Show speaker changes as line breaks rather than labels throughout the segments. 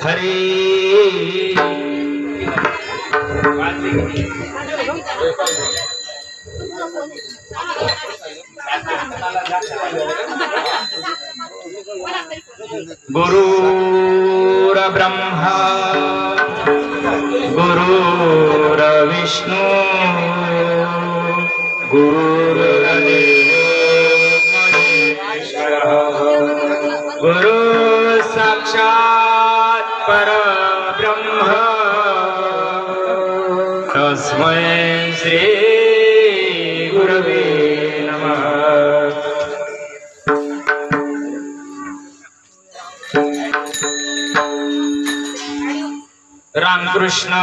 हरे गुरुर ब्रह्मा गुरुर विष्णु गुरुर्देवो महेश्वरः गुरु साक्षात् परब्रह्म तस्मै श्री गुरवे नमः। रामकृष्ण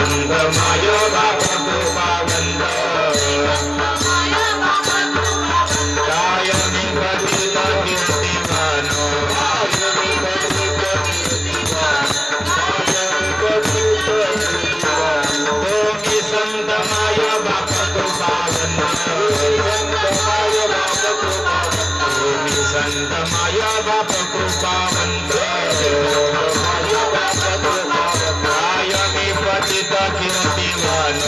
संत माय बाप कृपावंत कायमी पतित कीर्तिमान तुम्ही संत माय बाप कृपावंत तुम्ही संत माय बाप कृपावंत कायमी पतित कीर्तिमान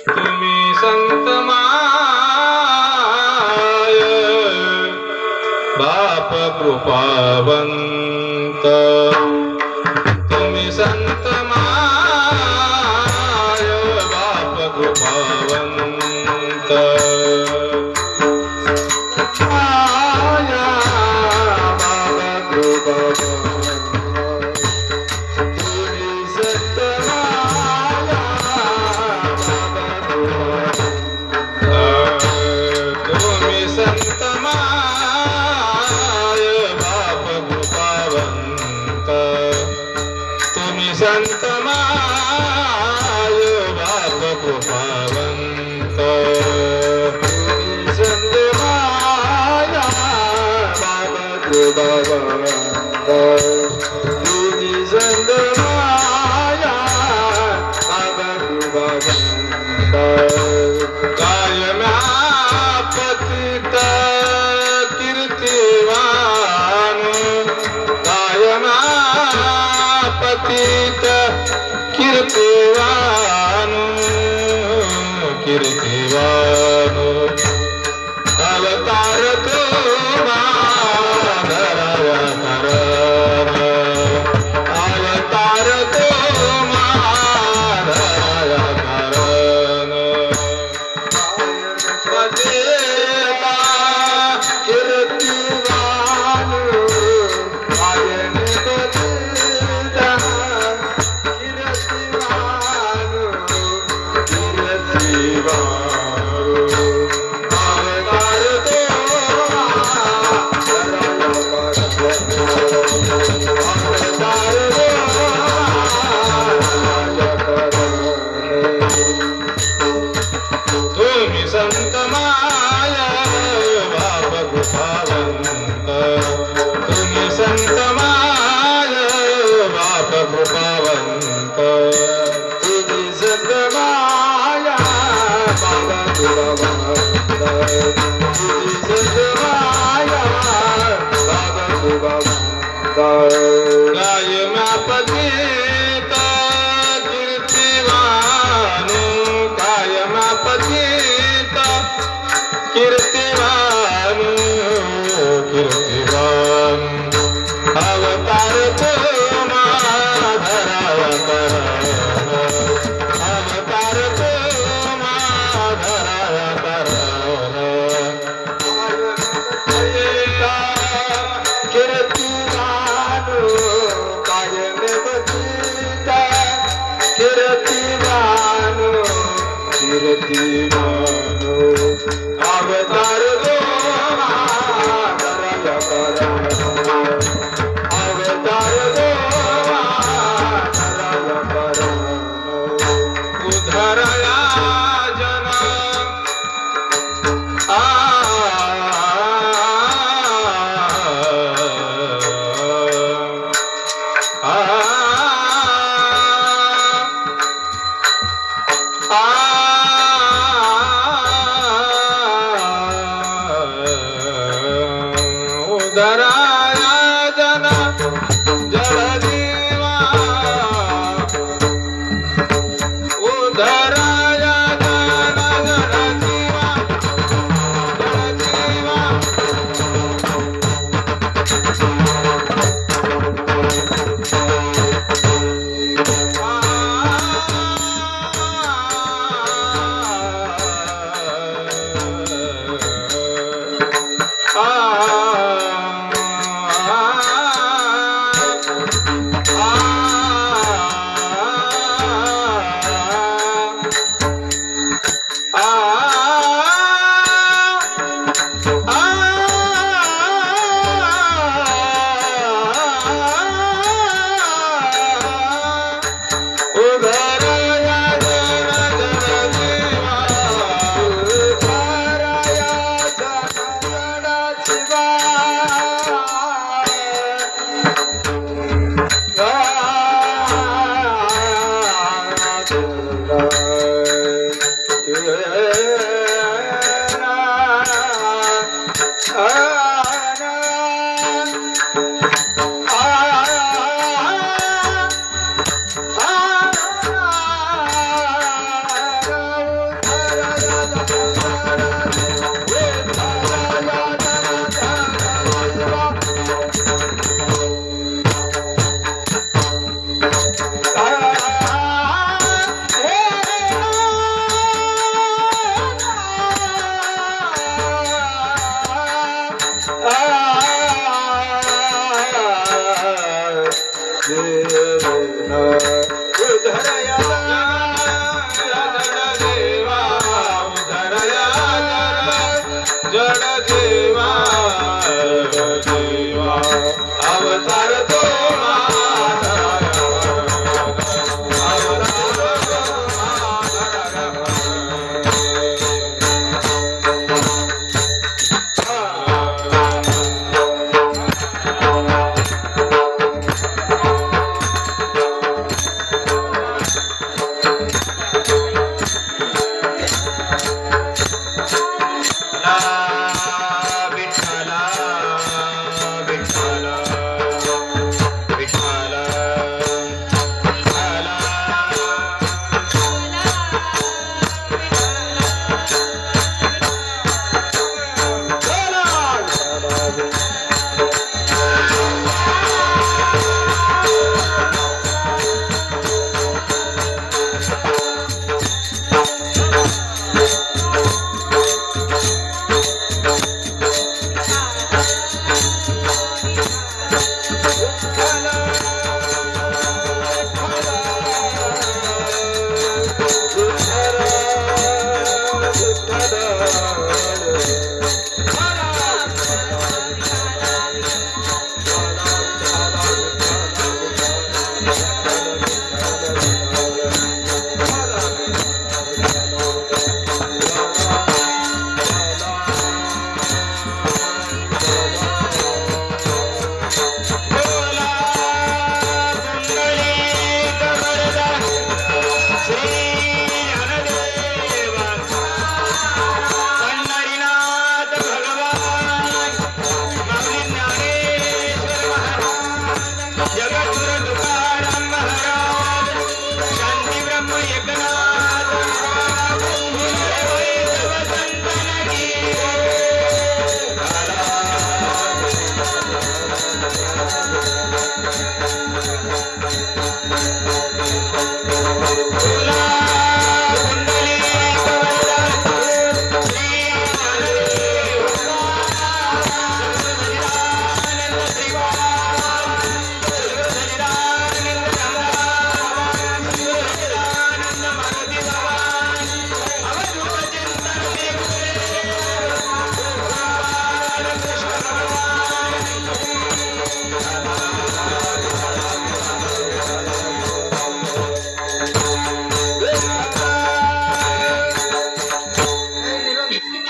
तुम्ही संत माय बाप कृपावंत तुम्ही संत माय बाप कृपावंत माया बाबा कृपावंत तुम्ही संत संत माय बाप कृपावंत संत माया बाबा कृपावंत तुम्ही संत माया बाबा कृपावंत कायम्या पतित कीर्तिवान कायम्या पतित कीर्तिवान कीर्तिवान अवतार तुम्हारा करण अवतार तुम्हारा करण पते कृपावंत तुम्ही संत माय बाप कृपावंत तुम्ही संत माया बाबा कृपावंत तुम्ही संत माया बाबा कृपावंत कायमापतीत कीर्तिवानु कायमापतीत कीर्तिवानु कीर्तिवान अवतार तुम्हा धराया करण अवतार तुम्हा धराया करण कीर्तिवानु कायमेवतीता कीर्तिवानु कीर्तिवानु अवतार तुम्हा धराया करण अवतार तुम्हा धराया करण उद्धरया जन उद्धरया जन जलजीवा उद्धरया जन जलजीवा जलजीवा जलजीवा जलजीवा अवतार तुम्हा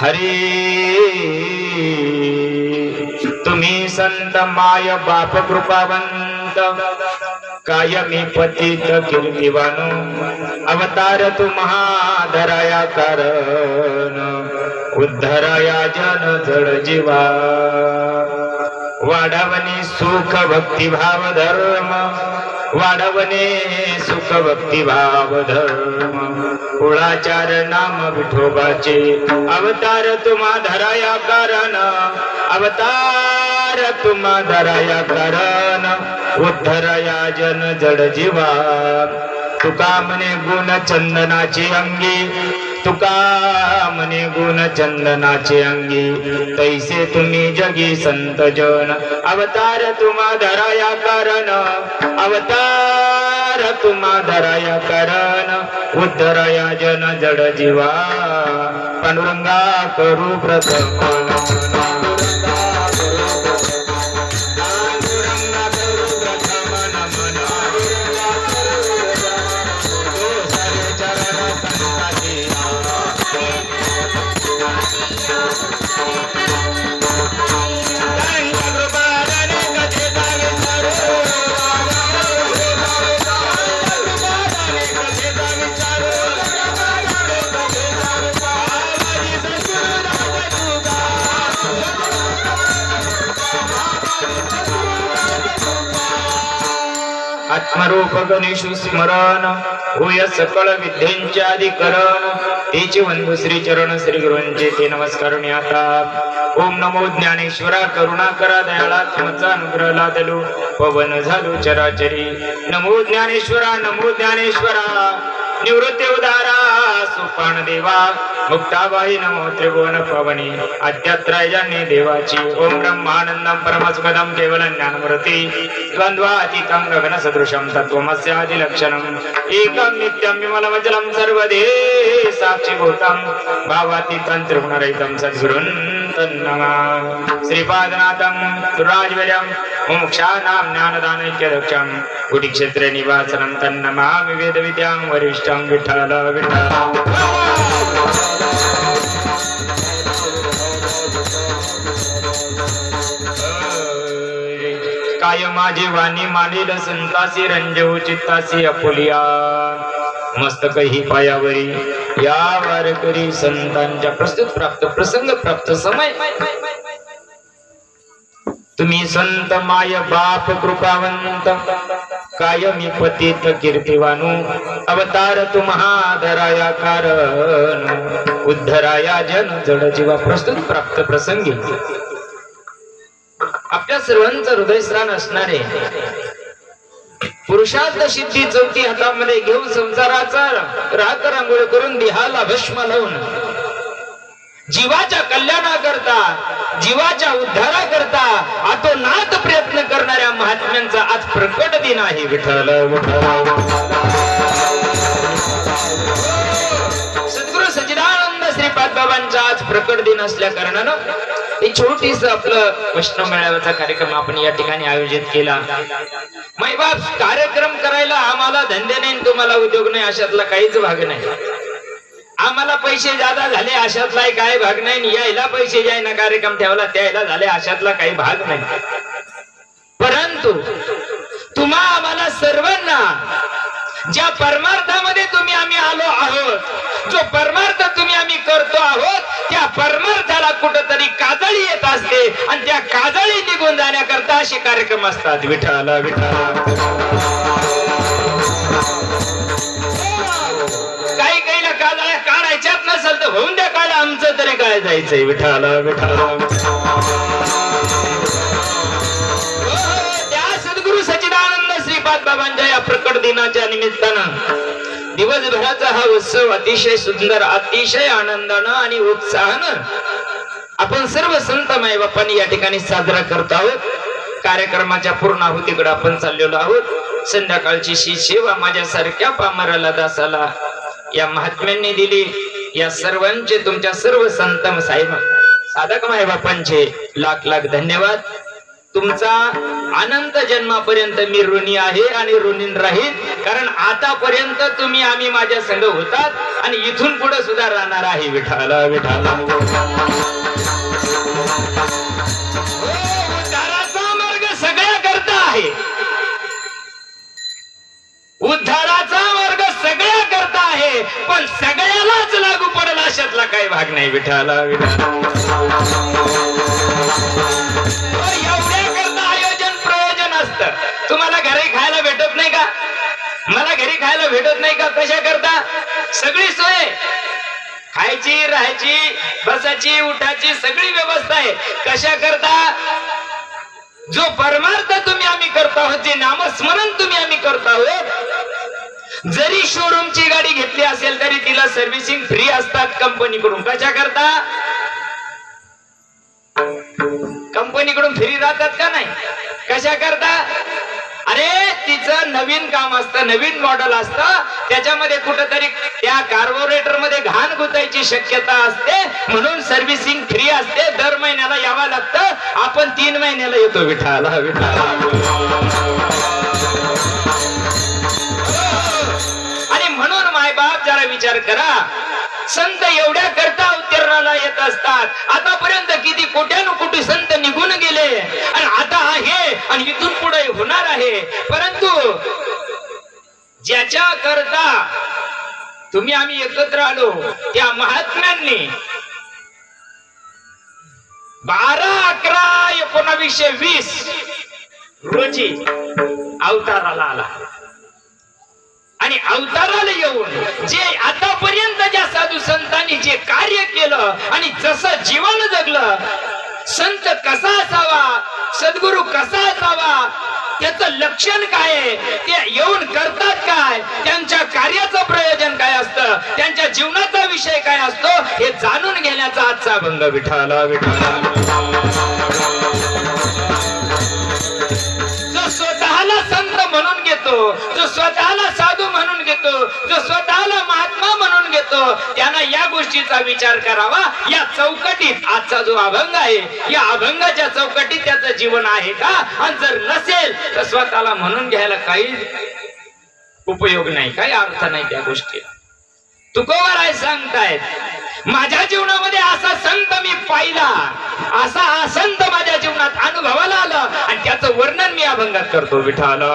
हरी तुम्ही संत माय बाप कृपावंत कायमी पतित कीर्तिवानो अवतार तुम्हा धराया कारण उद्धराया जन जड जीवा वाढवणे सुख भक्ती भाव धर्म वाढवणे सुख भक्ती भाव धर्म कुळाचार नाम विठोबाचे अवतार तुम्हा धराया कारण अवतार तुम्हा धराया कारण उद्धराया जन जड जीवा तुका म्हणे गुण चंदनाचे अंगी तुका म्हणे गुण चंदनाचे अंगी तैसे तुम्ही जगी संत जन अवतार तुम्हा धराया कारण अवतार तुम्हा धराया कारण उद्धराया जन जड जीवा पांडुरंगा करू प्रथम आत्मरूप गणेशु स्मरण होय सकळ विद्यांचे अधिकरण तेचे वंदू श्री चरण श्री गुरूंचे ते नमस्कार आता ओम नमो ज्ञानेश्वरा करुणा करा दयाळा तुमचा अनुग्रह लादलो पवन झालो चराचरी नमो ज्ञानेश्वरा निवृत्ती उदारा सुपान देवा मुक्ताबाई नमो त्रिभुवन पवनी अद्यात्रयाने देवाची ओम ब्रह्मानंदम परमसुखदम केवलं ज्ञानमूर्ती द्वंद्वातीतं गगन सदृशं तत्त्वमस्यादि लक्षणं एकं नित्यं विमलमचलं सर्वदे साक्षीभूतं भावातीतं त्रिगुणरहितं सद्गुरुं तन्नमामि श्रीपादनाथं सुराजवीर्यं मुमुक्षानां ज्ञानदानैक्यदक्षं कुटीक्षेत्रे निवासनं तन्नमामि वेदविद्यां वरिष्ठं विठ्ठल विठ्ठल काय माझे वाणी मानेल संतासी रंजव चित्तासी अपुलिया मस्तक ही पायावरी या वारकरी संतांच्या प्रस्तुत प्राप्त प्रसंग प्राप्त समय तुम्ही संत माय बाप कृपावंत कायमी पतित कीर्तिवानु अवतार तुम्हा धराया कारण उद्धराया जन जड जीवा प्रस्तुत प्राप्त प्रसंगी आपल्या सर्वांचं हृदयस्नान असणारे पुरुषार्थ सिद्धी चौथी हातामध्ये घेऊन संसाराचा राख रांगोळी करून देहाला भस्म लावून जीवाच्या कल्याणाकरता जीवाच्या उद्धाराकरता आतोनात प्रयत्न करणाऱ्या महात्म्यांचा आज प्रकट दिन आहे विठ्ठल सद्गुरु सच्चिदानंद श्रीपाद बाबांचा आज प्रकट दिन असल्या कारणानं एक छोटीस आपलं वैष्णव मेळाव्याचा कार्यक्रम आपण या ठिकाणी आयोजित केला. मायबाप कार्यक्रम करायला आम्हाला धंदे नाही तुम्हाला उद्योग नाही अशातला काहीच भाग नाही. आम्हाला पैसे जादा झाले अशातला काय भाग नाही. यायला पैसे जायना कार्यक्रम ठेवला त्याला झाले अशातला काही भाग नाही. परंतु तुम्हा आम्हाला सर्वांना ज्या परमार्थामध्ये तुम्ही आम्ही आलो आहोत जो परमार्थ तुम्ही आम्ही करतो आहोत त्या परमार्थाला कुठेतरी काजळी येत असते आणि त्या काजळी निघून जाण्याकरता असे कार्यक्रम असतात. विठ्ठला विठ्ठला काही काहीला काजळ्या काढायच्यात नसेल तर होऊन द्या काढा आमचं तरी काय जायचंय. विठ्ठला विठ्ठला त्या सद्गुरु सच्चिदानंद श्रीपाद बाबांच्या या प्रकट दिनाच्या निमित्तानं दिवसभराचा हा उत्सव अतिशय सुंदर अतिशय आनंदानं आणि उत्साहानं आपण सर्व संत माय बापांनी या ठिकाणी साजरा करत आहोत. कार्यक्रमाच्या पूर्णाहुतीकडे आपण चाललेलो आहोत. संध्याकाळची शी सेवा माझ्यासारख्या पामराला दासाला या महात्म्यांनी दिली. या सर्वांचे तुमच्या सर्व संत साहेब साधक माय बापांचे लाख लाख धन्यवाद. तुमचा अनंत जन्मापर्यंत मी ऋणी आहे आणि ऋणीन राहील. कारण आतापर्यंत तुम्ही आम्ही माझ्या संग होतात आणि इथून पुढे सुद्धा राहणार आहे. विठाला विठाला. उद्धाराचा मार्ग सगळ्या करता आहे. उद्धाराचा मार्ग सगळ्या करता आहे, पण सगळ्यालाच लागू पडेल अशातला काही भाग नाही. विठाला विठाला. एवढ्या करता आयोजन प्रयोजन असतं. तुम्हाला घरी खायला भेटत नाही का? मला घरी खायला भेटत नाही का? कशा करता? सगळी सोय, खायची, राहायची, बसायची, उठायची सगळी व्यवस्था आहे. कशा करता? जो परमार्थ तुम्ही आम्ही करतो आहोत, जे नामस्मरण तुम्ही आम्ही करतो आहोत, जरी शोरूमची गाडी घेतली असेल तरी तिला सर्व्हिसिंग फ्री असतात कंपनीकडून. कशा करता? कंपनीकडून फ्री राहतात का नाही? कशा करता? अरे तिचं नवीन काम असतं, नवीन मॉडेल असतं, त्याच्यामध्ये कुठंतरी त्या कार्बोरेटर मध्ये घाण गुतायची शक्यता असते, म्हणून सर्व्हिसिंग फ्री असते. दर महिन्याला यावं लागतं. आपण 3 महिन्याला येतो. विठाला विठाला. आणि म्हणून मायबाप जरा विचार करा, संत एवढ्या करता अवतरणाला येत असतात. आतापर्यंत किती कोट्यानु कोटी संत निघून गेले आणि आता आहे आणि इथून पुढे होणार आहे. परंतु ज्याच्या करता तुम्ही आम्ही एकत्र आलो त्या महात्म्यांनी 12/11/1920 रोजी अवताराला आला. आणि अवताराला येऊन जे आतापर्यंत ज्या साधू संतांनी जे कार्य केलं आणि जसं जीवन जगलं, संत कसा असावा, सद्गुरु कसा असावा, त्याचं लक्षण काय आहे, ते येऊन करतात काय, त्यांच्या कार्याचं प्रयोजन काय असतं, त्यांच्या जीवनाचा विषय काय असतो, हे जाणून घेण्याचा आजचा अभंग. विठाला विठाला. जो स्वतःला संत म्हणून घेतो, जो स्वतःला साधू म्हणून घेतो, जो स्वतःला महात्मा म्हणून घेतो, त्यानं या गोष्टीचा विचार करावा. या चौकटीत आजचा जो अभंग आहे, या अभंगाच्या चौकटीत त्याचं जीवन आहे का? आणि जर नसेल तर स्वतःला म्हणून घ्यायला काही उपयोग नाही, काही अर्थ नाही त्या गोष्टीला. तुकोबाराय सांगतायत, माझ्या जीवनामध्ये असा संत मी पाहिला, असा हा संत माझ्या जीवनात अनुभवाला आला आणि त्याचं वर्णन मी अभंगात करतो. विठाला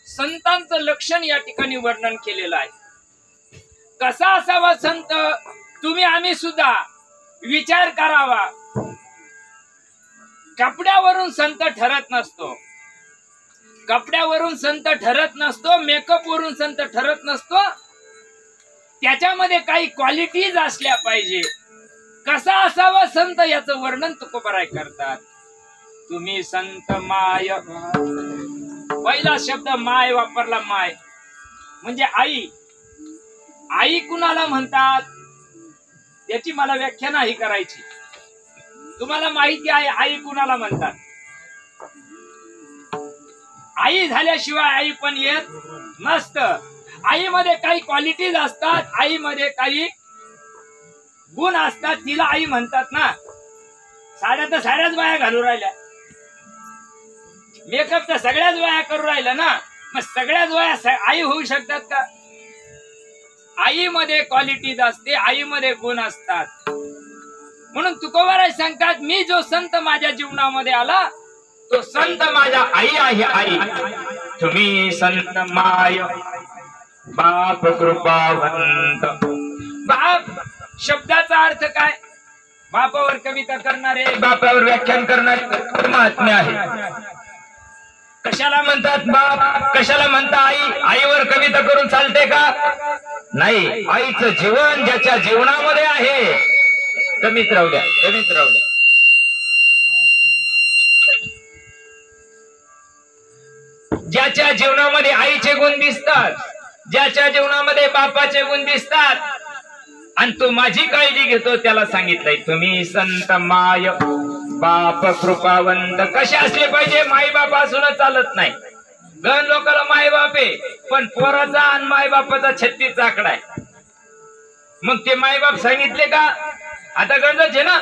संतांचं लक्षण या ठिकाणी वर्णन केलेलं आहे. कसा असावा संत, तुम्ही आम्ही सुद्धा विचार करावा. कपड्यावरून संत ठरत नसतो, कपड्यावरून संत ठरत नसतो, मेकअप वरून संत ठरत नसतो. त्याच्यामध्ये काही क्वालिटीज असल्या पाहिजे. कसा असावा संत याचं वर्णन तुकोबाराय करतात. तुम्ही संत माय, पहिला शब्द माय वापरला. माय म्हणजे आई. आई कुणाला म्हणतात याची मला व्याख्या नाही करायची. तुम्हाला माहिती आहे आई कुणाला म्हणतात. आई झाल्याशिवाय आई पण येत नसत. आईमध्ये काही क्वालिटीज असतात, आईमध्ये काही गुण असतात, तिला आई म्हणतात ना. साड्या तर साऱ्याच बाया घालून राहिल्या, मेकअप तर सगळ्याच बाया करू राहिल्या ना. मग सगळ्याच बाया आई होऊ शकतात का? आईमध्ये क्वालिटीज असते, आईमध्ये गुण असतात. म्हणून तुकोबाराय सांगतात, मी जो संत माझ्या जीवनामध्ये आला तो संत माझ्या आई आहे. आई तुम्ही संत माय, बाप कृपावंत. बाप शब्दाचा अर्थ काय? बापावर कविता करणारे, बापावर व्याख्यान करणारे महात्मे आहे. कशाला म्हणतात बाप, कशाला म्हणता आई? आईवर कविता करून चालते का? नाही. आईचं जीवन ज्याच्या जीवनामध्ये आहे, कमीत राहू द्या, कमीत राहू द्या. ज्याच्या जीवनामध्ये आईचे गुण दिसतात, ज्याच्या जीवनामध्ये बापाचे गुण दिसतात, आणि तो माझी काळजी घेतो, त्याला सांगितलंय तुम्ही संत माय. बाप कृपावंत कसे असले पाहिजे? माईबाप असून चालत नाही. गण लोकांना मायबाप आहे, पण पोराचा आणि मायबापाचा 36 आकडा आहे. मग ते मायबाप सांगितले का? आता गंजच आहे ना,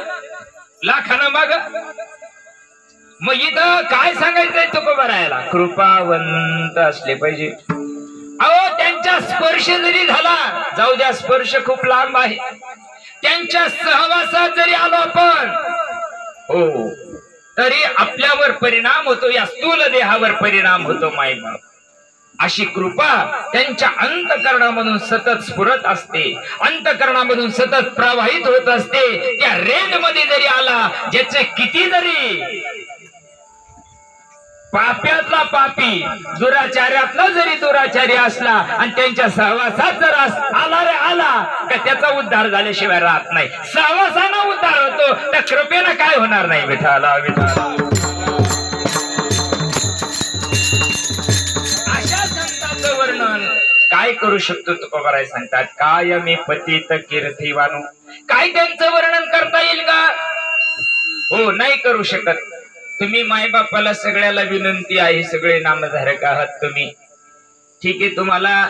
लाखानं माग. मग इथं काय सांगायचंय तुकोबारायला? कृपावंत असले पाहिजे. अहो त्यांचा स्पर्श जरी झाला, जाऊ द्या स्पर्श खूप लांब आहे, त्यांच्या सहवासात जरी आलो आपण, हो, तरी आपल्यावर परिणाम होतो, या स्थूल देहावर परिणाम होतो. मायबाप अशी कृपा त्यांच्या अंतःकरणामधून सतत स्फुरत असते, अंतःकरणामधून सतत प्रवाहित होत असते. त्या रेंज मध्ये जरी आला, ज्याचे किती जरी पाप्यातला पापी, दुराचार्यातला जरी दुराचारी असला आणि त्यांच्या सहवासात जर आला रे आला, का त्याचा उद्धार झाल्याशिवाय राहत नाही. सहवासानं उद्धार होतो, त्या कृपेनं काय होणार नाही. विठाला विठाला. अशा संतांचं वर्णन काय करू शकतो? तुकोबाराय सांगतात, काय मी पतित कीर्तिवानू. काय त्यांचं वर्णन करता येईल का? हो, नाही करू शकत. तुम्ही मायबापाला सगळ्याला विनंती आहे, सगळे नामधारक आहात तुम्ही, ठीक आहे. तुम्हाला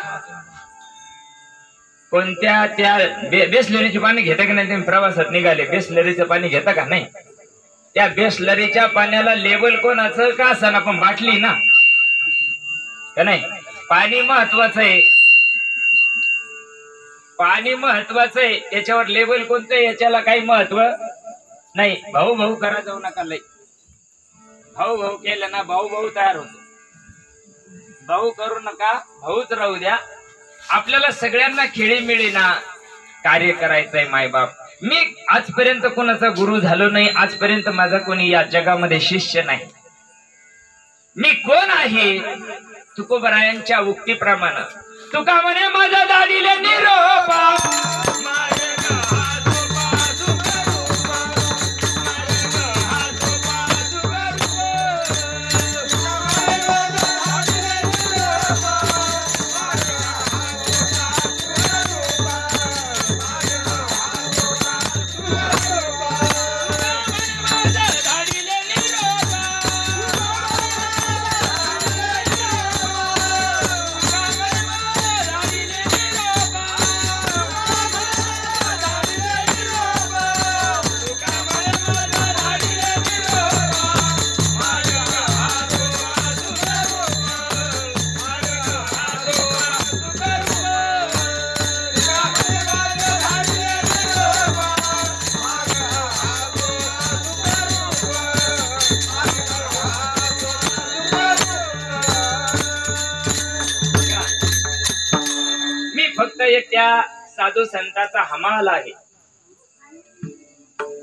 कोणत्या त्या बेसलरीचे पाणी घेता का नाही? तुम्ही प्रवासात निघाले, बेसलरीचं पाणी घेता का नाही? त्या बेसलरीच्या पाण्याला लेबल कोणाचं का असं, पण बाटली ना का नाही? पाणी महत्वाचं आहे, पाणी महत्वाचं आहे. त्याच्यावर लेबल कोणतं आहे याच्याला काही महत्व नाही. भाऊ भाऊ करा जाऊ नका. लय भाऊ भाऊ केलं ना, भाऊ भाऊ तयार होतो. भाऊ करू नका, भाऊच राहू द्या. आपल्याला सगळ्यांना खेळीमेळी ना कार्य करायचंय. मायबाप, मी आजपर्यंत कोणाचा गुरु झालो नाही, आजपर्यंत माझा कोणी या जगामध्ये शिष्य नाही. मी कोण आहे? तुकोबारायांच्या उक्तीप्रमाणे तुका म्हणे, माझा दाढीले निरोपा, फक्त एक त्या साधू संतांचा हमाल आहे.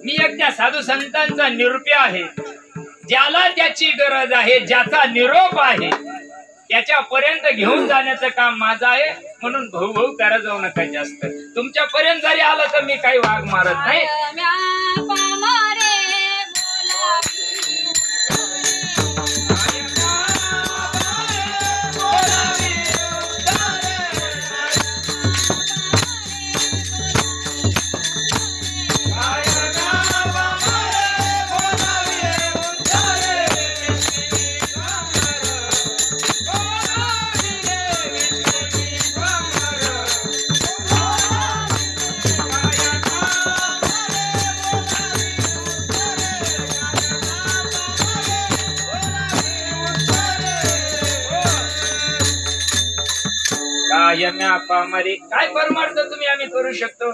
मी एक त्या साधू संतांचा निरूप्य आहे. ज्याला त्याची गरज आहे, ज्याचा निरोप आहे, त्याच्यापर्यंत घेऊन जाण्याचं काम माझं आहे. म्हणून भाऊ भाऊ करा जाऊ नका जास्त. तुमच्यापर्यंत जरी आलं तर मी काही वाघ मारत नाही. काय परमार्थ तुम्ही आम्ही करू शकतो?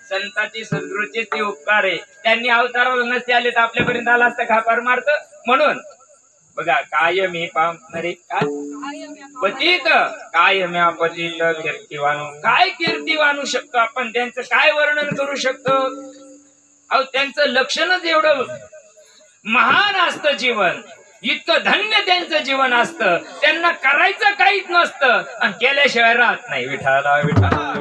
संतांची सद्गुरूचे ते उपकार आहे. त्यांनी अवताराला नसते आले तर आपल्यापर्यंत आला असता का परमार्थ? म्हणून बघा, कायमी पामरे पतित कायम्या पतित कीर्तिवानू. काय कीर्तिवानू शकतो आपण? त्यांचं काय वर्णन करू शकतो? अहो, त्यांचं लक्षणच एवढं महान असतं जीवन, इतकं धन्य त्यांचं जीवन असतं. त्यांना करायचं काहीच नसतं आणि केल्याशिवाय राहत नाही. विठाला विठाला.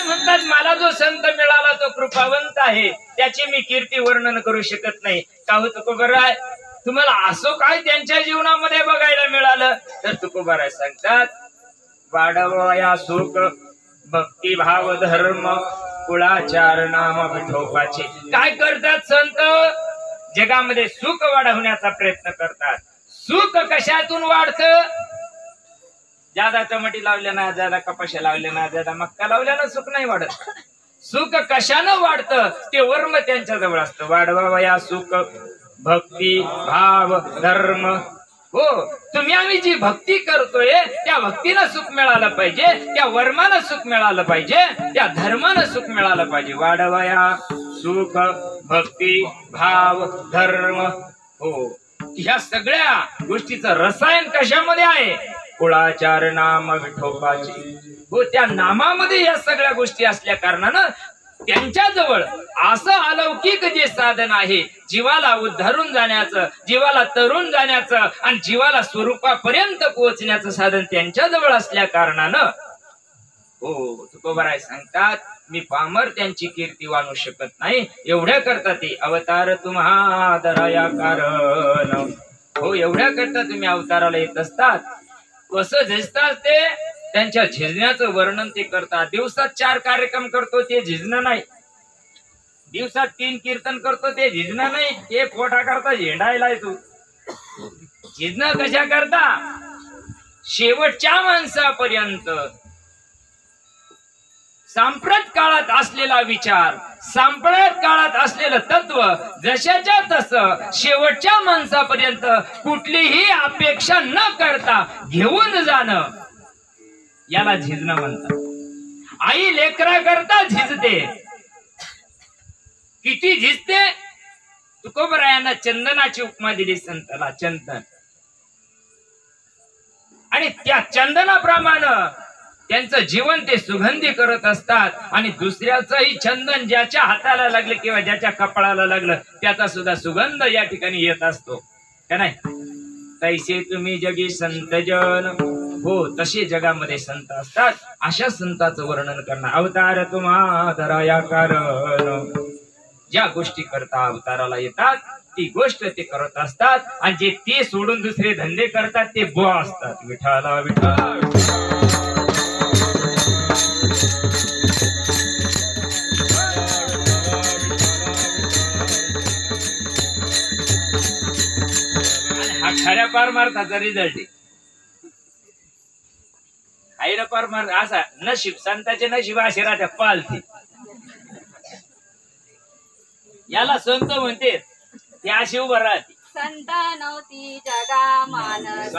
म्हणतात, मला जो संत मिळाला तो कृपावंत आहे, त्याचे मी कीर्ती वर्णन करू शकत नाही. का हो तुकोबाराय, तुम्हाला असं काय त्यांच्या जीवनामध्ये बघायला मिळालं? तर तुकोबाराय सांगतात, वाढवया सुख भक्तिभाव धर्म कुळाचार नाम विठोबाचे. काय करतात संत? जगामध्ये सुख वाढवण्याचा प्रयत्न करतात. सुख कशातून वाढतं? ज्यादा टमाटी लावल्या ना, ज्यादा कपाशा लावल्या ना, ज्यादा मक्का लावल्यानं सुख नाही वाढत. सुख कशानं वाढतं? ते वर्म त्यांच्या जवळ असतं. वाढवावया सुख भक्ती भाव धर्म. हो, तुम्ही आम्ही जी भक्ती करतोय त्या भक्तीनं सुख मिळालं पाहिजे, त्या वर्मानं सुख मिळालं पाहिजे, त्या धर्मानं सुख मिळालं पाहिजे. वाढवया सुख भक्ती भाव धर्म. हो, ह्या सगळ्या गोष्टीचं रसायन कशामध्ये आहे? कुळाचार नाम विठोबाची. हो, त्या नामामध्ये या सगळ्या गोष्टी असल्या कारणानं त्यांच्याजवळ असं अलौकिक जे साधन आहे, जीवाला उद्धारून जाण्याचं, जीवाला तरून जाण्याचं आणि जीवाला स्वरूपापर्यंत पोहोचण्याचं साधन त्यांच्याजवळ असल्या कारणानं हो, तुकोबाराय सांगतात, मी पामर त्यांची कीर्ती वाणू शकत नाही. एवढ्या करता ते अवतार तुम्हा दराया कारण. हो, एवढ्या करता तुम्ही अवताराला येत असतात. कसं झिजतात ते? त्यांच्या झिजण्याचं वर्णन ते करतात. दिवसात 4 कार्यक्रम करतो ते झिजणं नाही. दिवसात 3 कीर्तन करतो ते झिजणं नाही. ते पोटा करता झेंडायला तू. झिजणं कशा करता? शेवटच्या माणसापर्यंत सांप्रत काळात असलेला विचार, सांप्रत काळात असलेलं तत्व जशाच्या तसं शेवटच्या माणसापर्यंत कुठलीही अपेक्षा न करता घेऊन जाणं, याला झिजणं म्हणतात. आई लेकरा करता झिजते. किती झिजते? तुकोबरायांना चंदनाची उपमा दिली संताला. चंदन आणि त्या चंदनाप्रमाणे त्यांचं जीवन ते सुगंधी करत असतात. आणि दुसऱ्याचंही चंदन ज्याच्या हाताला लागलं किंवा ज्याच्या कपाळाला लागलं त्याचा सुद्धा सुगंध या ठिकाणी येत असतो का नाही? तैसे तुम्ही जगी संत जन. हो, तसे जगामध्ये संत असतात. अशा संतांचं वर्णन करणं. अवतार तुम्हा धराया कारण. ज्या गोष्टी करता अवताराला येतात ती गोष्ट ते करत असतात. आणि जे ते सोडून दुसरे धंदे करतात ते बुवा असतात. विठाला विठा. खऱ्या पार मारताचा रिझल्ट आहे. पार मार असा नशीब, संताचे नशीब असे राहते पालते. याला संत म्हणते. ते अशी उभं राहते.
संत नव्हती जगा मानस.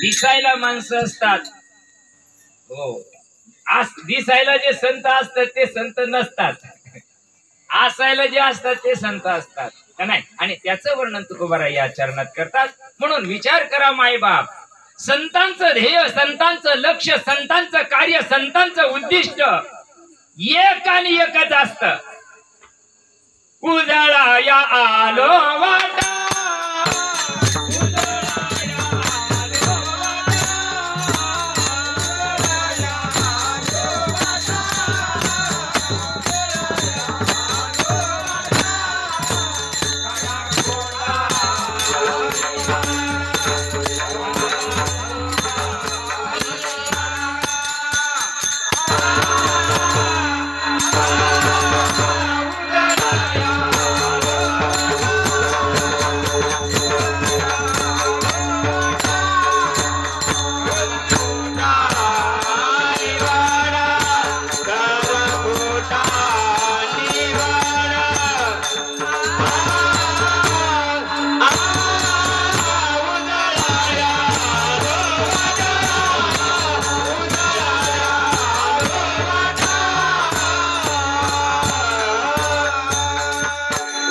दिसायला माणसं असतात. हो, आज दिसायला जे संत असतात ते संत नसतात. असायला जे असतात ते संत असतात का नाही? आणि त्याचं वर्णन तुकोबाराय या चरणात करतात. म्हणून विचार करा मायबाप, संतांचं ध्येय, संतांचं लक्ष, संतांचं कार्य, संतांचं उद्दिष्ट एक आणि एकच असतं. उजाळा या आलो वाटा.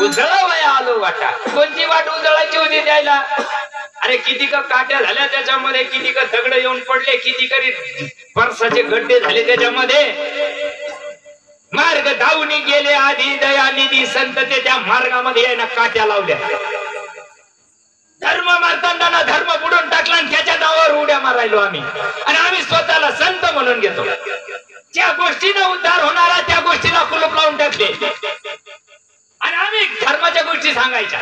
उजळावया आलो वाटा. कोणती वाट उजळायची होती द्यायला? अरे किती का काट्या झाल्या त्याच्यामध्ये, किती का दगड येऊन पडले, किती करी परसाचे गड्डे झाले त्याच्यामध्ये. मार्ग धावून गेले आधी दयानिधी संत, ते त्या मार्गामध्ये आहे ना काट्या लावल्या. धर्म मारताना धर्म बुडून टाकला आणि त्याच्या नावावर उड्या मारायलो आम्ही. आणि आम्ही स्वतःला संत म्हणून घेतो. ज्या गोष्टीला उद्धार होणारा त्या गोष्टीला कुलूप लावून टाकले. आणि आम्ही धर्माच्या गोष्टी सांगायच्या,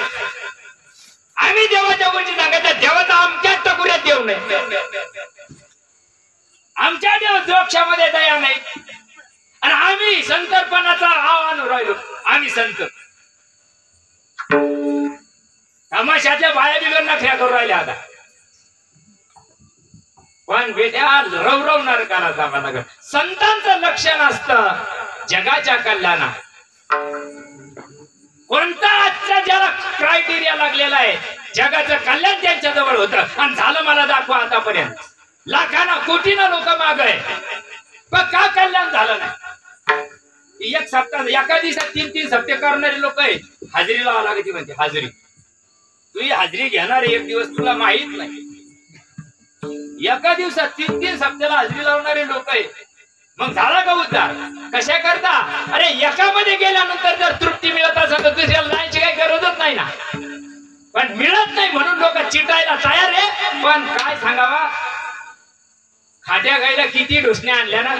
आम्ही देवाच्या गोष्टी सांगायच्या. देवाचा आमच्या टकुऱ्यात देव नाही, आमच्या देव द्रोक्षामध्ये दया नाही. आणि आम्ही संतर्पणाचा आव्हान राहिलो. आम्ही संत तमाशातल्या बाया बिगर नखऱ्या करून राहिल्या आता. पण बेट्या रवरवणार काला. संतांचं लक्षण असतं जगाच्या कल्याणात. कोणता आजचा ज्याला क्रायटेरिया लागलेला आहे, जगाचं कल्याण त्यांच्या जवळ होतं. आणि झालं मला दाखवा आतापर्यंत. लाखांना कोटीना लोक माग आहे, पण का कल्याण झालं नाही? एक सप्ताह एका दिवसात 3-3 सप्ते करणारे लोक आहेत. हाजरी लावा लागते म्हणते. हाजरी तू हाजरी घेणार एक दिवस तुला माहित नाही. एका दिवसात 3-3 सप्त्याला हाजरी लावणारे लोक आहेत. मग झाला का उद्धार? कशा करता? अरे एकामध्ये गेल्यानंतर जर तृप्ती मिळत असेल तर दुसऱ्याला जायची काही गरजच नाही ना. पण मिळत नाही म्हणून लोक चिटायला तयार आहे. पण काय सांगावा, खाट्या गायला किती ढोसण्या आणल्या ना.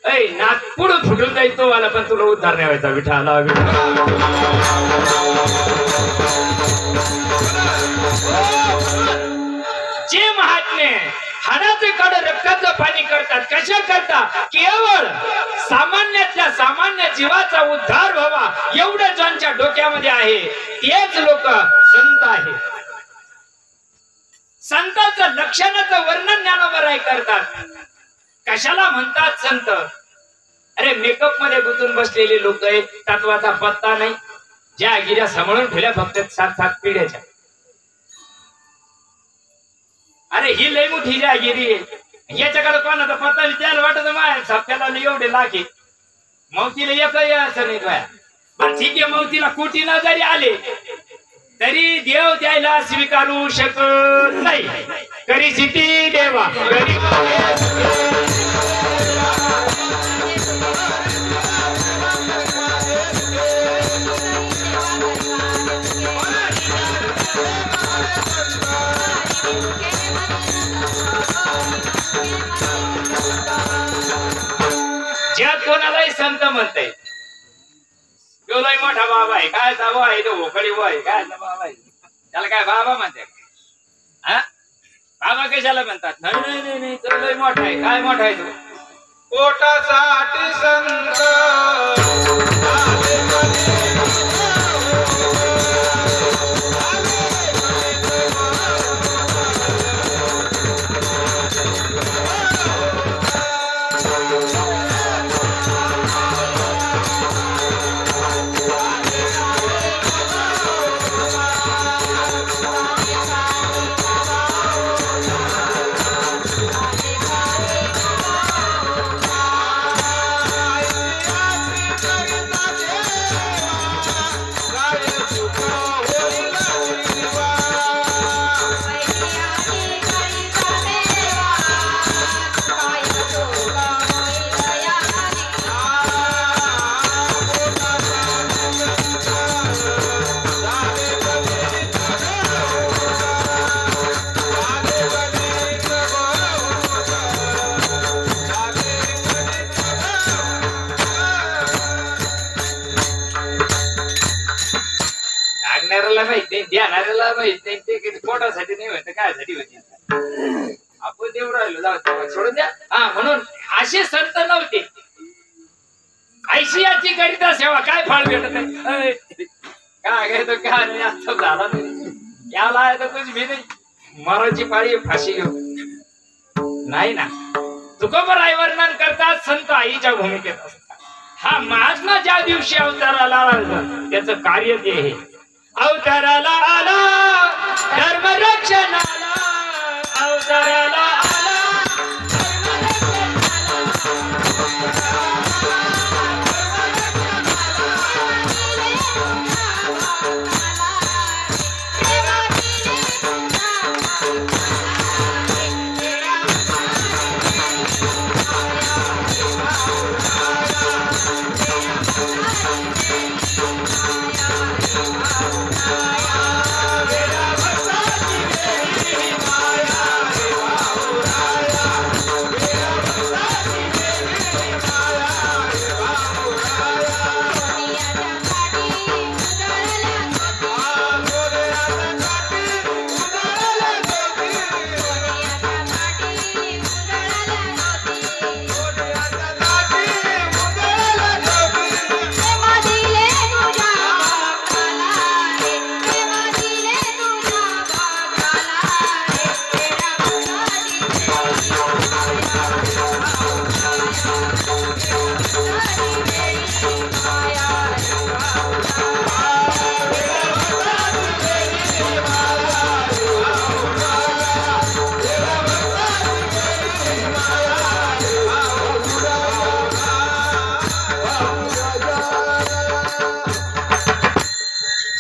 ऐ नागपुड फुटून जाईल तो वाला, पण तुला उद्धार नाही व्हायचा. विठाला जे महात्मे हाडाचे काढ रक्ताचं पाणी करतात. कशा करता? केवळ सामान्यातल्या सामान्य जीवाचा उद्धार व्हावा एवढं ज्यांच्या डोक्यामध्ये आहे तेच लोक संत आहे. संतांचं लक्षणाचं वर्णन ज्ञानोबराय करतात. कशाला म्हणतात संत? अरे मेकअप मध्ये गुंतून बसलेले लोक आहेत, तत्वाचा पत्ता नाही. ज्या गिऱ्या सांभाळून ठेवल्या फक्त 7-7 पिढ्याच्या. अरे ही लई मोठी जागिरी आहे. याच्याकडे कोणाचा पत्ता नाही. त्याला वाटत माय सप्त्याला एवढे लाखे, मौतीला एकही असं नाही काय. पण ठीक आहे, मौतीला कोटी न जरी आले तरी देव द्यायला स्वीकारू शकत नाही. करी सिटी देवा ज्यात कोणालाही संत म्हणताय. तो लय मोठा बाबा आहे. काय बाबा आहे तो भोकडी आहे. काय बाबा आहे त्याला काय बाबा म्हणते? हा बाबा कशाला म्हणतात? नाही नाही नाही तो लय मोठा आहे. काय मोठा आहे तो?
पोटासाठी संत
ध्यानाला माहित नाही ते पोटासाठी नाही होत कायसाठी होती. आपण देव राहिलो जाऊ सोडून द्या. हा म्हणून असे संत नव्हते. ऐशियाची करिता सेवा काय फळ भेटत नाही. काय घेतो काय नाही असं झाला नाही. याला आहे तर कुछ भी नाही. मराची पाळी फाशी घेऊ नाही ना. तुकोबराय वर्णन करतात संत आईच्या भूमिकेत असतात. हा महात्मा ज्या दिवशी अवताराला आला त्याचं कार्य ते हे. अवताराला आला धर्म रक्षणाला, अवताराला आला धर्म रक्षणाला.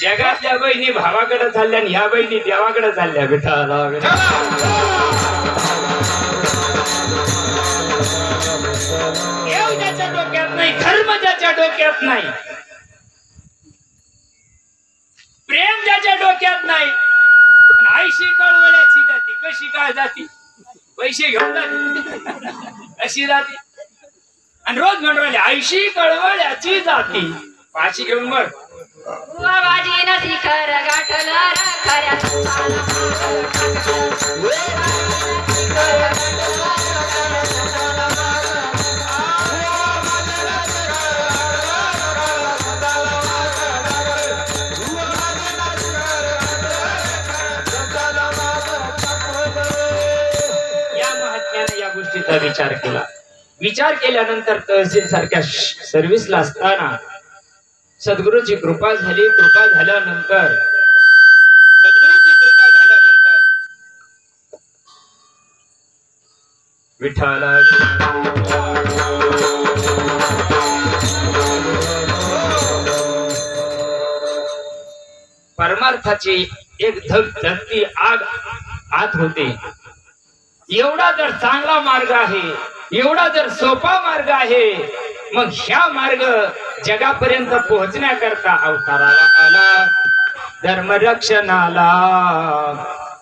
जगातल्या बहिणी भावाकडे चालल्या आणि ह्या बहिणी देवाकडे चालल्या. विठाला देव ज्याच्या डोक्यात नाही, धर्म ज्याच्या डोक्यात नाही, प्रेम ज्याच्या डोक्यात नाही, आईशी कळवळ्याची जाती. कशी काय जाती? पैसे घेऊन जाते अशी जाती. आणि रोज म्हणून राहिले आईशी कळवळ्याची जाती. पाशी घेऊन मर.
बाबाजी ना शिखर गाठलं खऱ्या
गोष्टीचा विचार केला. विचार केल्यानंतर तहसील सारख्या सर्व्हिसला असताना सद्गुरूची कृपा झाली. कृपा झाल्यानंतर विठ्ठला परमार्थाची एक धगधगती आग आत होते. एवढा जर चांगला मार्ग आहे, एवढा जर सोपा मार्ग आहे, मग ह्या मार्ग जगापर्यंत पोहोचण्याकरता अवताराला आला. धर्मरक्षणाला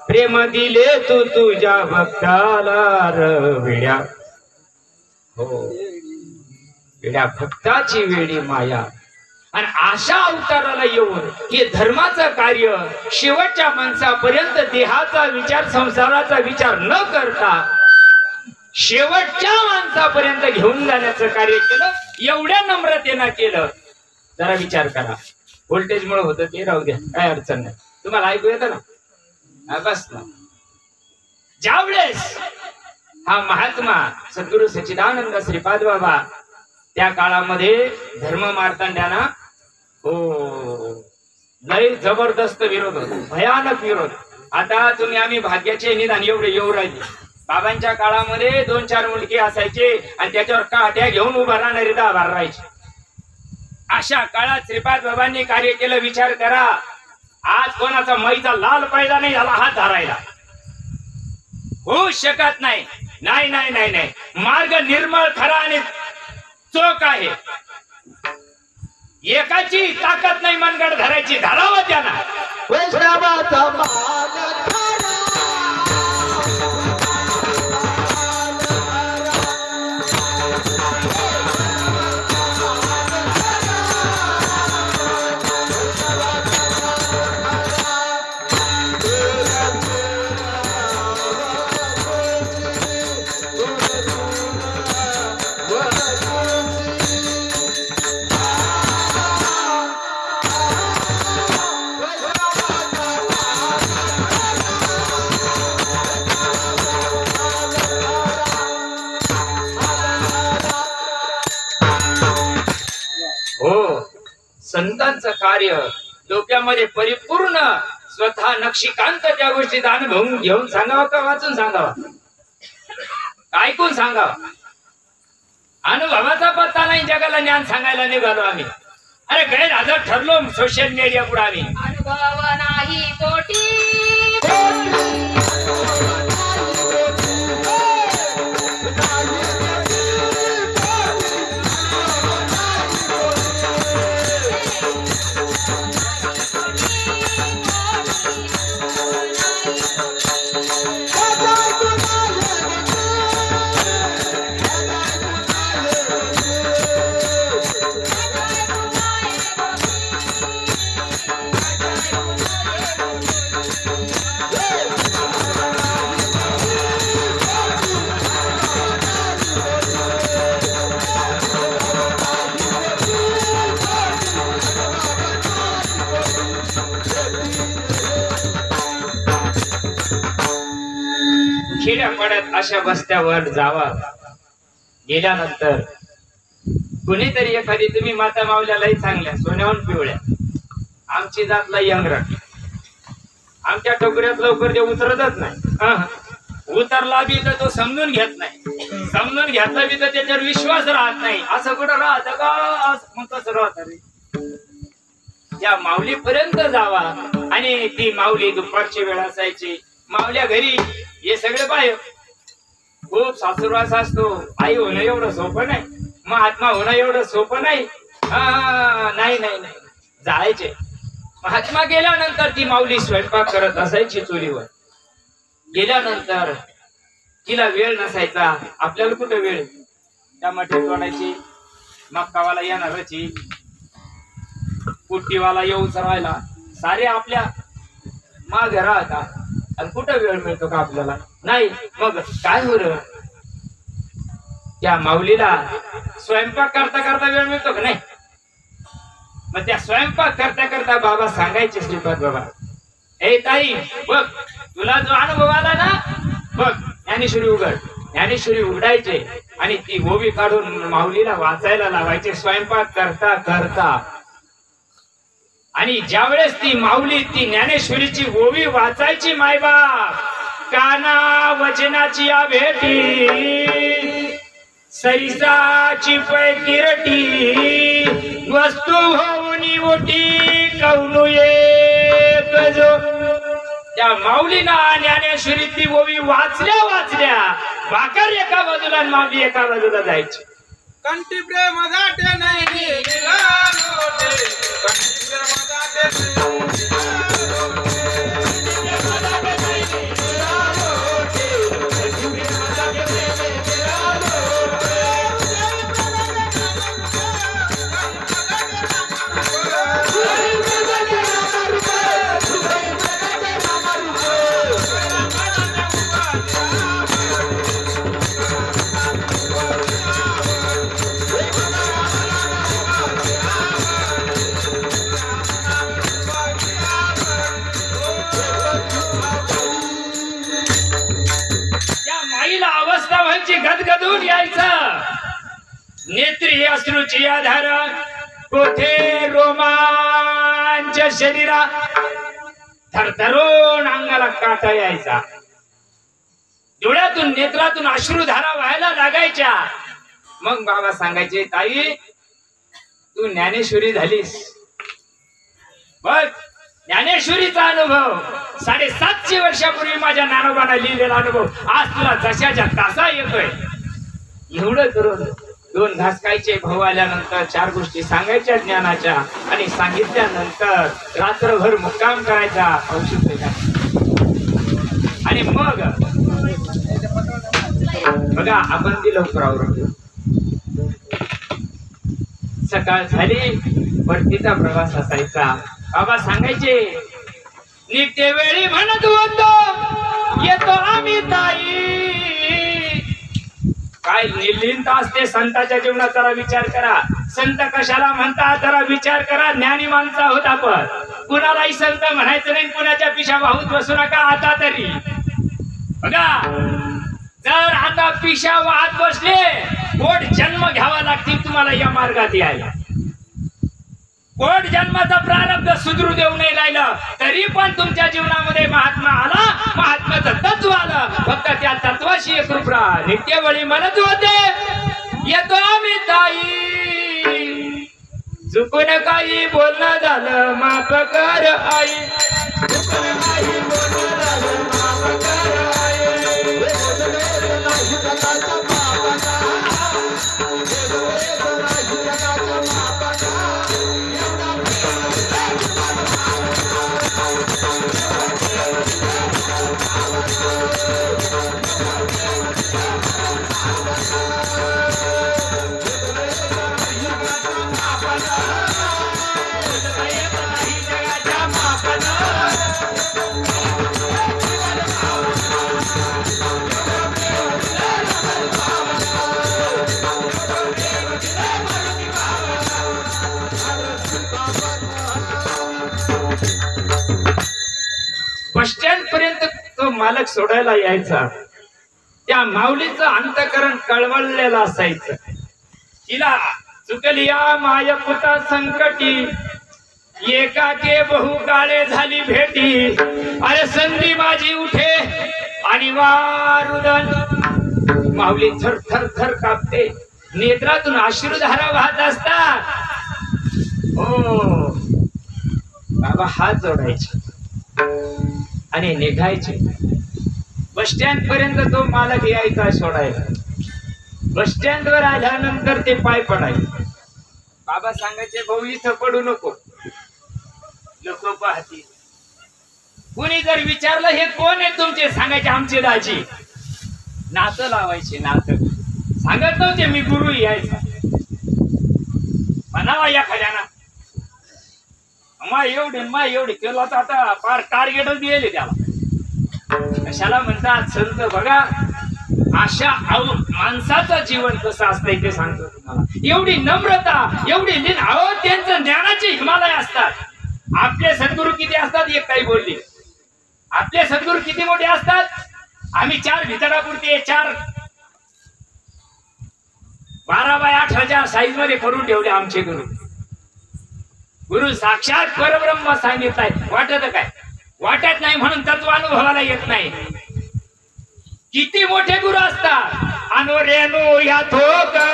प्रेम दिले तू तुझ्या भक्ताला वेड्या. हो, वेड्या भक्ताची वेडी माया. आणि अशा अवताराला येऊन हे धर्माचं कार्य शेवटच्या माणसापर्यंत देहाचा विचार, संसाराचा विचार न करता शेवटच्या माणसापर्यंत घेऊन जाण्याचं कार्य केलं. एवढ्या नम्रतेनं केलं. जरा विचार करा. व्होल्टेज मुळे होतं ते राहू द्या, काय अडचण नाही. तुम्हाला ऐकू येतं ना? बस ना. ज्यावेळेस हा महात्मा सद्गुरु सच्चिदानंद श्रीपाद बाबा त्या काळामध्ये धर्म मार्तंड्याना हो लय जबरदस्त विरोध होता, भयानक विरोध. आता तुम्ही आम्ही भाग्याचे निदान एवढे येऊ राहिले. बाबांच्या काळामध्ये 2-4 मुलगे असायचे आणि त्याच्यावर काट्या घेऊन उभा राहणारे 10 राहायचे. अशा काळात श्रीपाद बाबांनी कार्य केलं. विचार करा, आज कोणाचा मैचा लाल पायदा नाही झाला हात धरायला. होऊ शकत नाही. नाही नाही नाही नाही. मार्ग निर्मळ, खरा आणि चोख आहे. एकाची ताकद नाही मनगड धरायची. धरावं त्यांना.
वैष्णवाचा मान
संतांचं कार्य डोक्यामध्ये परिपूर्ण स्वतः नक्षीकांत त्या गोष्टीचा अनुभव घेऊन सांगावा का वाचून सांगावा? ऐकून सांगावा. अनुभवाचा पत्ता नाही. जगाला ज्ञान सांगायला निघालो आम्ही. अरे गैरहजर ठरलो सोशल मीडिया पुढे आम्ही.
अनुभव नाही पोटी
खेड्यापाड्यात अशा बस्त्यावर जावा. गेल्यानंतर कुणीतरी एखादी तुम्ही माता मावल्यालाही चांगल्या सोन्याहून पिवळ्या, आमची जातला यंगरट, आमच्या टोकऱ्यात लवकर ते उतरतच नाही. उतरला बी तर तो समजून घेत नाही. समजून घेतला बी तर त्याच्यावर विश्वास राहत नाही. असं कुठं राहत का? मग कसं राहत रे? त्या माऊलीपर्यंत जावा. आणि ती माऊली दुपारची वेळ असायची, माऊल्या घरी हे सगळे पाय खूप सासुरवास असतो. आई होणं एवढं सोपं नाही, महात्मा होणं एवढं सोपं नाही. नाही नाही नाही जायचे. महात्मा गेल्यानंतर ती माऊली स्वयंपाक करत असायची चुलीवर. गेल्यानंतर तिला वेळ नसायचा. आपल्याला कुठे वेळ? त्या मठे तोडायची, मक्कावाला येणारची, कुट्टीवाला येऊच राहिला, सारे आपल्या मागे राहतात. आणि कुठं वेळ मिळतो का आपल्याला? नाही. मग काय होर त्या माऊलीला स्वयंपाक करता करता वेळ मिळतो का? नाही. मग त्या स्वयंपाक करता करता बाबा सांगायचे, श्रीपाद बाबा, ए ताई बघ, तुला जो अनुभव आला ना बघ, ज्ञानेश्वरी उघड. ज्ञानेश्वरी उघडायचे आणि ती ओवी काढून माऊलीला वाचायला लावायचे स्वयंपाक करता करता. आणि ज्या वेळेस ती माऊली ती ज्ञानेश्वरीची ओवी वाचायची, मायबाप काना वचनाची या भेटी, सरिसाची पै किरटी, वस्तू होऊनी ओटी कौनू येत जो. त्या माऊलीना ज्ञानेश्वरी ती ओवी वाचल्या वाचल्या भाकर एका बाजूला आणि माऊली एका बाजूला जायची.
कंठी प्रेम जाते नाही निघालोटे, कंठी प्रेम जाते
गदगदून यायचं. नेत्री अश्रूची आधार, कोठे रोमांच शरीरा, थरथरून अंगाला काटा यायचा. डोळ्यातून नेत्रातून अश्रुधारा व्हायला लागायच्या. मग बाबा सांगायचे, ताई तू ज्ञानेश्वरी झालीस बघ. ज्ञानेश्वरीचा अनुभव 750 वर्षापूर्वी माझ्या नानोबांना लिहिलेला अनुभव आज तुला जशाच्या तसा येतोय. एवढं करून 2 घास खायचे, भाऊ आल्यानंतर 4 गोष्टी सांगायच्या ज्ञानाच्या, आणि सांगितल्यानंतर रात्रभर मुक्काम करायचा, औषध आणि मग बघा आपण ती लवकर आवरतो. सकाळ झाली, परतीचा प्रवास असायचा. बाबा सांगायचे, नित्य वेळी म्हणत होतो येतो आम्ही ताई. काय निर्लिंत असते संताच्या जीवनात, जरा विचार करा. संत कशाला म्हणतात जरा विचार करा. ज्ञानी माणसा होत आपण. कुणालाही संत म्हणायचं नाही, कुणाच्या पिशा वाहूत बसू नका आता तरी. बघा जर आता पिशा वाहत बसले, कोट जन्म घ्यावा लागतील तुम्हाला या मार्गात यायला. कोट जन्माचा प्रारब्ध सुधरू देऊ नाही राहिलं तरी पण तुमच्या जीवनामध्ये महात्मा आला, महात्म्याचं तत्व आलं. फक्त त्या तत्वाशी एकरूप राहा. नित्यवेळी म्हणत होते येतो आम्ही ताई, चुकून काही बोलणं झालं माफ कर आई, चुकून काही बोलणं झालं माफ कर आई. बस स्टँड पर्यंत तो मालक सोडायला यायचा. त्या माऊलीचं अंतकरण कळवळलेलं असायचं. तिला चुकली या माय पुता संकटी, एकाके बहु काळे झाली भेटी. अरे संधी माझी उठे आणि वारुदन. माऊली थर थर थर कापते, नेत्रातून अश्रुधारा वाहत असतात. हो बाबा हात जोडायचे आणि निघायचे. बस स्टँड पर्यंत तो मालक यायचा सोडायला. बस स्टँड वर आल्यानंतर ते पाय पडायचे. बाबा सांगायचे भाऊ इथं पडू नको, लोक पाहतील. कुणी जर विचारलं हे कोण आहे तुमचे, सांगायचे आमचे दाजी. नातं लावायचे. नातं सांगत नव्हते मी गुरु यायचा. म्हणावा एखाद्याना मा एवढे केलं तर आता फार टार्गेटच दिले त्याला. कशाला म्हणतात संत बघा, अशा माणसाचं जीवन कसं असतंय ते सांगतो तुम्हाला. एवढी नम्रता, एवढी अहो त्यांचं ज्ञानाचे हिमालय असतात. आपले सद्गुरू किती असतात एक काही बोलली. आपले सद्गुरू किती मोठे असतात. आम्ही 4 भितडापुरते 4 12x8 साईज मध्ये करून ठेवले आमचे गुरु. गुरु साक्षात परब्रह्म सांगितलाय. वाटत काय? वाटत नाही म्हणून तत्वानुभवाला येत नाही. किती मोठे गुरु असतात. अनोरेनो या थोकडा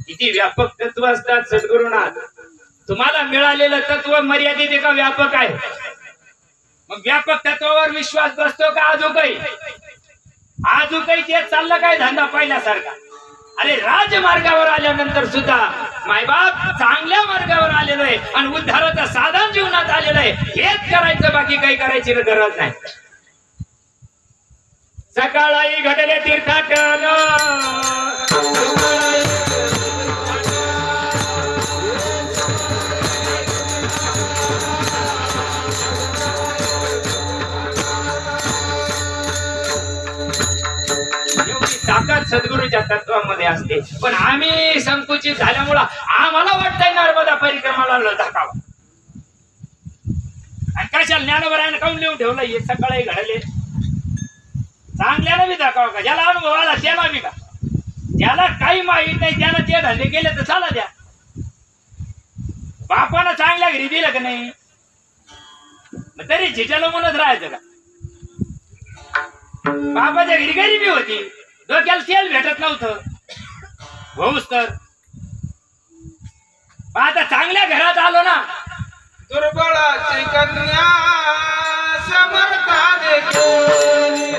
किती व्यापक तत्व असतात सद्गुरुनाथ. तुम्हाला मिळालेलं तत्व मर्यादित आहे का व्यापक आहे? मग व्यापक तत्वावर विश्वास बसतो का आजूकही? आजूकही तेच चाललं काय धंदा पहिल्यासारखा? अरे राजमार्गावर आल्यानंतर सुद्धा मायबाप चांगल्या मार्गावर आलेलो आहे आणि उद्धाराचं साधन जीवनात आलेलं आहे. हेच करायचं, बाकी काही करायची गरज नाही. सकाळी घडले तीर्थाटन ताकद सद्गुरूच्या तत्वामध्ये असते. पण आम्ही संकुचित झाल्यामुळं आम्हाला वाटतंय नर्मदा परिक्रमाला धकावा. आणि कशाला ज्ञानोबरायनं काऊन लिहून ठेवलं हे सकाळी घडले. चांगल्यानं बी दाखवा का? ज्याला अनुभव आला त्याला बी का? ज्याला काही माहित नाही त्यानं ते धंदे केले तर चाला द्या. बापानं चांगल्या घरी दिलं का नाही तरी झिजाला म्हणत राहायचं का? बापाच्या घरी गरिबी होती, डोक्याला तेल भेटत नव्हतं भाऊच तर. आता चांगल्या घरात आलो ना.
दुर्बळाची कन्या समर्थाने केली.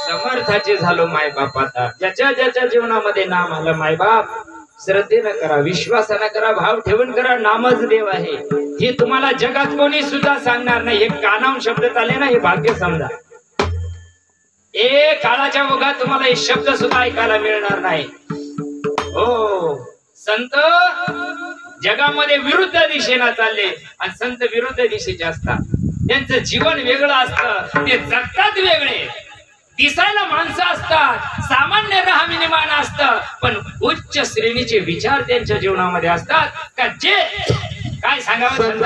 समर्थाचे झालो मायबाप. आता ज्याच्या ज्याच्या जीवनामध्ये नाम आलं मायबाप श्रद्धेनं करा, विश्वासानं करा, भाव ठेवून करा. नामच देव आहे हे तुम्हाला जगात कोणी सुद्धा सांगणार नाही. हे कानावून शब्द चाले ना, हे भाग्य समजा. काळाच्या ओघात तुम्हाला हे शब्द सुद्धा ऐकायला मिळणार नाही. हो, संत जगामध्ये विरुद्ध दिशेला चालले आणि संत विरुद्ध दिशेचे असतात. त्यांचं जीवन वेगळं असतं, ते जगतात वेगळे. दिसायला माणसं असतात, सामान्य राहणीमान असतं, पण उच्च श्रेणीचे विचार त्यांच्या जीवनामध्ये असतात. का जे काय सांगावं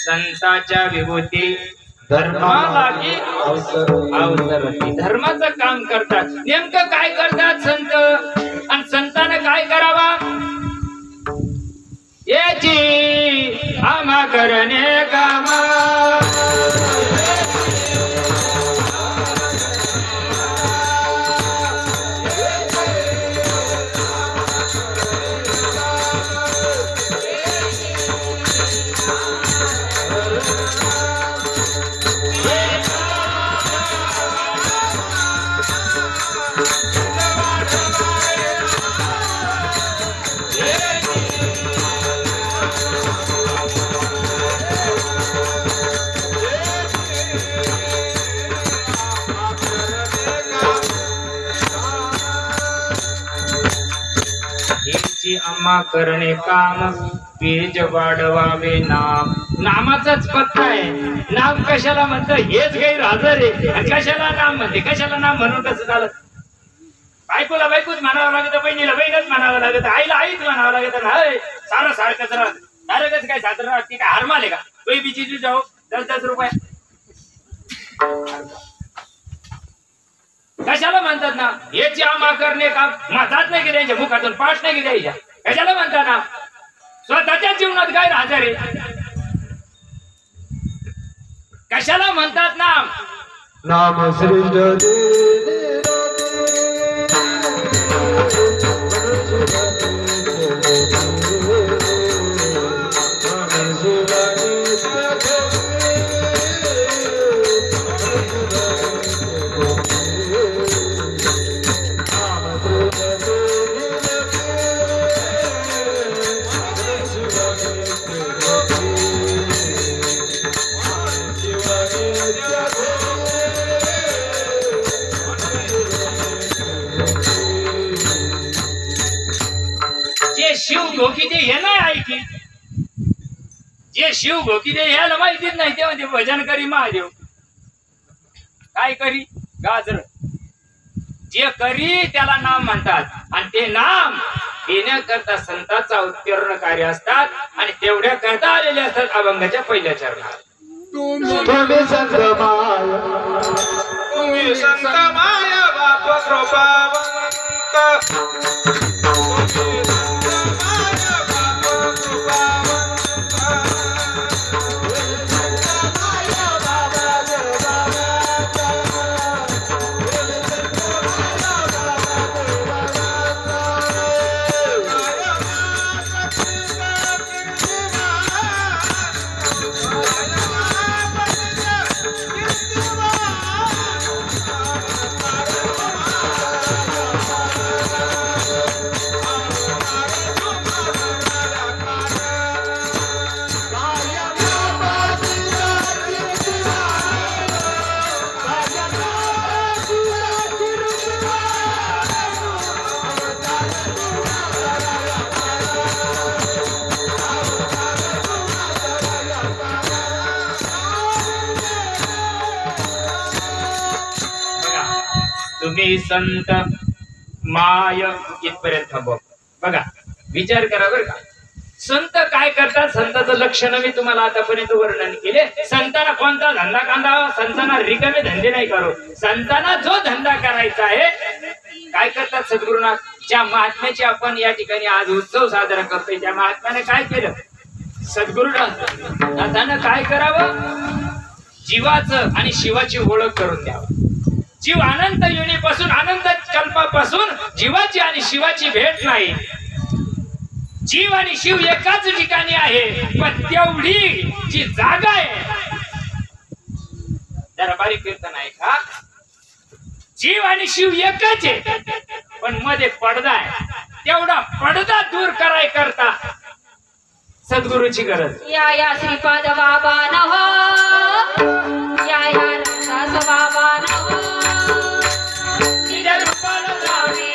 संतांच्या विभूती धर्मालागी अवतरती. धर्माचं काम करतात. नेमकं काय करतात संत? आणि संतांना काय करावा याची आम्हा करणे काम. आम्हा करणे काम बीज वाढवावे नाम. नामाचाच पत्ता आहे. नाम कशाला म्हणतं हेच काही हजर आहे. आणि कशाला नाम म्हणते? कशाला नाम म्हणून कसं झालं? बायकोला बायकोच म्हणावं लागत, बहिणीला बहीणच म्हणावं लागत, आईला आईच म्हणावं लागत. सारं सारखंच राहत. सारखंच काय साजरं राहते काय हरमाले का? बीची जाऊ 10-10 रुपये कशाला म्हणतात ना? याची आम्हा करणे काम. मतात नाही की द्यायच्या, मुखातून पाठ नाही की द्यायच्या. कशाला म्हणतात ना? स्वतःच्या जीवनात काय हजर आहे. कशाला म्हणतात नाम?
नाम श्री
शिव घोकीते हे नाही ऐकी. जे शिव घोकीते ह्याला माहितीच नाही. ते म्हणजे भजन करी महादेव. काय करी? गाजर. जे करी त्याला नाम म्हणतात. आणि ते नाम येण्याकरता संतांचा उत्तीर्ण कार्य असतात. आणि तेवढ्या करता आलेले असतात अभंगाच्या पहिल्या चरणात.
तुम्ही संत माय,
तुम्ही संत माय बाप कृपावंत.
तुम्ही संत माय इथपर्यंत थांबव. बघा विचार करा बरं का. संत काय करतात? संताचं लक्षण मी तुम्हाला आतापर्यंत वर्णन केले. संतांना कोणता धंदा कांदावा? संतांना रिकामे धंदे नाही करो. संतांना जो धंदा करायचा आहे काय करतात? सद्गुरुनाथ ज्या महात्म्याची आपण या ठिकाणी आज उत्सव साजरा करतोय त्या महात्म्याने काय केलं? सद्गुरुनाथानं काय करावं? जीवाचं आणि शिवाची ओळख करून द्यावं. जीव अनंत योनीपासून अनंत कल्पापासून जीवाची आणि शिवाची भेट नाही. जीव आणि शिव एकाच ठिकाणी आहे. पण तेवढी जी जागा आहे जरा बारीक कीर्तन आहे का? जीव आणि शिव एकच आहे पण मध्ये पडदा आहे. तेवढा पडदा दूर कराय करता सद्गुरूची गरज.
या श्रीपाद बाबा नव, या रामदास बाबा नव,
निजर रूपाला लावी.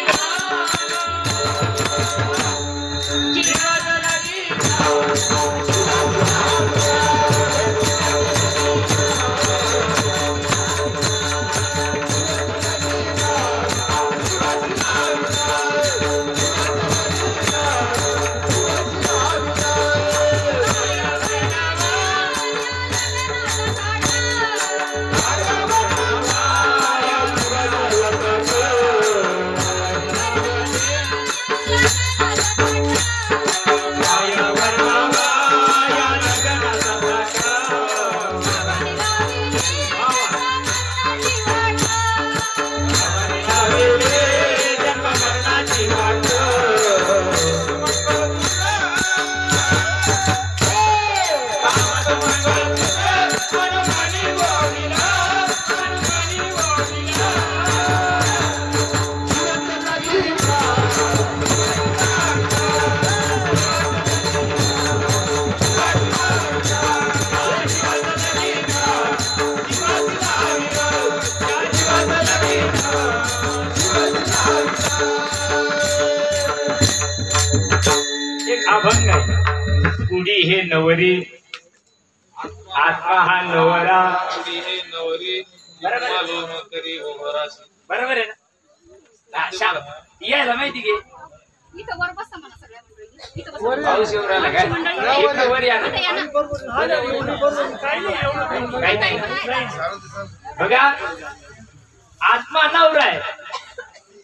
अभंग आहे. कुडी हे नवरी, आत्मा हा नवरा. बरोबर आहे ना? यायला माहिती घे. पाऊस येऊन राहिला काय? इकडं वर या ना. काही नाही. बघा आत्मा नवरा आहे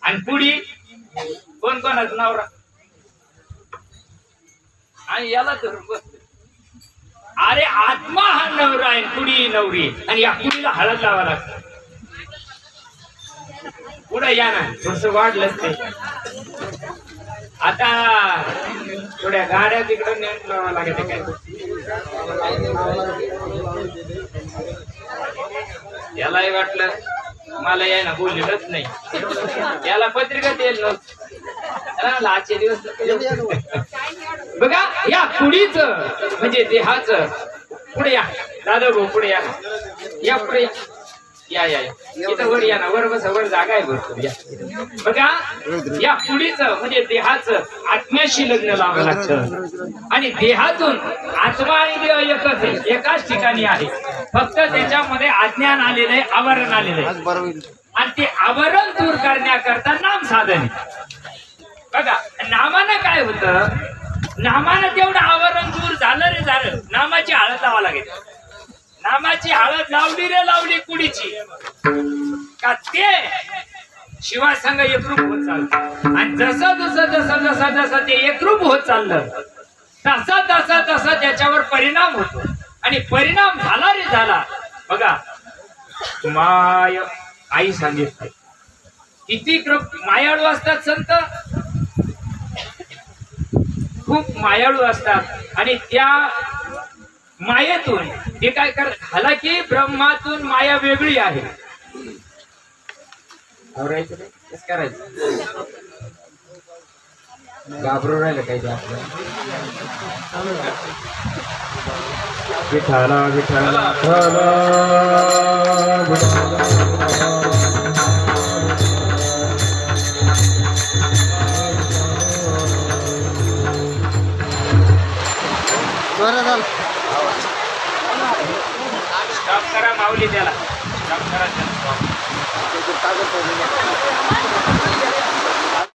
आणि पुढी कोण कोणाचा नवरा आणि याला धरून बसतो. अरे आत्मा हा नवरा आहे, पुढी नवरी, आणि या पुढीला हळद लावा लागतं. पुढे या ना, थोडस वाढलंच ते. आता थोड्या गाड्या तिकडं नेट लावा लागत काय. यालाही वाटलं मला यायला बोललेलंच नाही, याला पत्रिका देईल नव्हतं. आजचे दिवस बघा या पुढीच म्हणजे देहाचं. पुढे या दादा भाऊ, पुढे या, या पुढे या, या इथं वर या ना, वर बस, वर जागा आहे भरपूर. या बघा या पुढीच म्हणजे देहाचं आत्म्याशी लग्न लावावं लागतं. आणि देहातून आत्मा आणि देह एकच आहे, एकाच ठिकाणी आहे. फक्त त्याच्यामध्ये अज्ञान आलेलं आहे, आवरण आलेलं आहे. आणि ते आवरण दूर करण्याकरता नाम साधन. बघा नामानं काय होतं, नामानं तेवढं आवरण दूर झालं रे झालं. नामाची हळद लावा लागेल. नामाची हळद लावली रे लावली कुडीची का ते शिवासंग एकरूप होत चालतं. आणि जसं जसं जसं जसं जसं ते एकरूप होत चाललं तसं तसं तसं त्याच्यावर परिणाम होतो. आणि परिणाम झाला रे झाला. बघा माय आई सांगितलं किती मायाळू असतात संत, खूप मायाळू असतात. आणि त्या मायेतून ते काय करत झाला की ब्रह्मातून माया वेगळी आहे. करायचं घाबरून राहिलं काही विठाला विठाला स्टॉप करा माऊली, त्याला स्टॉप करा.